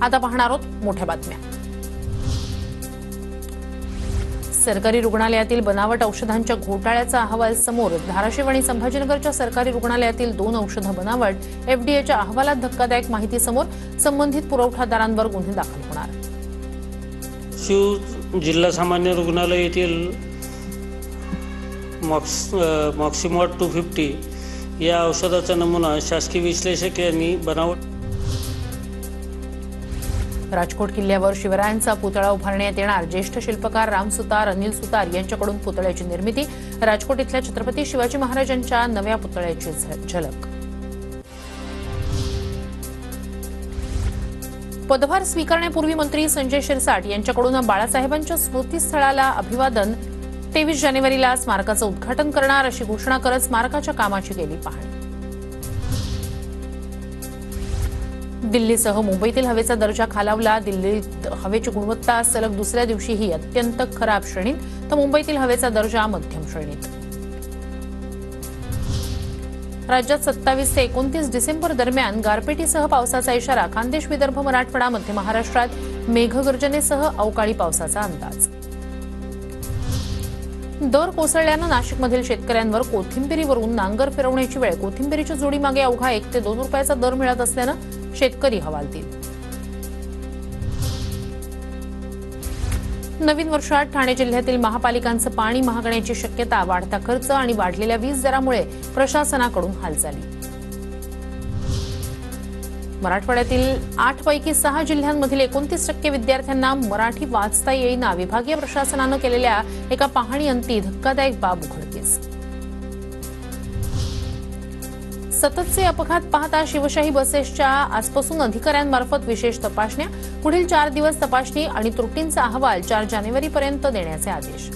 आता पाहणार आहोत मोठ्या बातम्या। सरकारी रुग्णालयातील बनावट औषधांच्या घोटाळ्याचा अहवाल समोर। धाराशिव आणि संभाजीनगरच्या सरकारी रुग्णालयातील 2 औषधं बनावट। एफडीएच्या अहवालात धक्कादायक माहिती समोर। संबंधित पुरवठादारांवर गुन्हे दाखल होणार। शिव जिल्हा सामान्य रुग्णालय येथील मॉक्सिमॉड 250 या औषधाचा नमुना शासकीय विश्लेषक यांनी बनावट। राजकोट किल्ल्यावर शिवरायांचा पुतळा उभारण्यात येणार। ज्येष्ठ शिल्पकार राम सुतार, अनिल सुतार यांच्याकडून पुतळ्याची निर्मिती। राजकोट इथल्या छत्रपती शिवाजी महाराजांच्या नव्या पुतळ्याची झलक। पदभार स्वीकारण्यापूर्वी मंत्री संजय शिरसाट यांच्याकडून बाळासाहेबांच्या स्मृतीस्थळाला अभिवादन। 23 जानेवारीला स्मारकाचं उद्घाटन करणार अशी घोषणा करत स्मारकाच्या कामाची केली पाहणी। दिल्लीसह मुंबईतील हवेचा दर्जा खालावला। दिल्लीत हवेची गुणवत्ता सलग दुसऱ्या दिवशीही अत्यंत खराब श्रेणीत, तर मुंबईतील हवेचा दर्जा मध्यम श्रेणीत। राज्यात 27 ते 29 डिसेंबर दरम्यान गारपिटीसह पावसाचा इशारा। खानदेश, विदर्भ, मराठवाडा, मध्य महाराष्ट्रात मेघगर्जनेसह अवकाळी पावसाचा अंदाज। दर कोसळल्यानं नाशिकमधील शेतकऱ्यांवर कोथिंबिरीवरून नांगर फिरवण्याची वेळ। कोथिंबिरीच्या जोडीमागे अवघा 1 ते 2 रुपयाचा दर मिळत असल्यानं शेतकरी हवालदिल। नवीन वर्षात ठाणे जिल्ह्यातील महापालिकांचं पाणी महागण्याची शक्यता। वाढता खर्च आणि वाढलेल्या वीज दरामुळे प्रशासनाकडून हालचाली। मराठवाड्यातील 8 पैकी 6 जिल्ह्यांमधील 29% विद्यार्थ्यांना मराठी वाचता येईना। विभागीय प्रशासनानं केलेल्या एका पाहणीअंती धक्कादायक बाब उघडकीस। सततचे अपघात पाहता शिवशाही बसेसच्या आजपासून अधिकाऱ्यांमार्फत विशेष तपासण्या। पुढील 4 दिवस तपासणी आणि त्रुटींचा अहवाल 4 जानेवारीपर्यंत देण्याचे आदेश।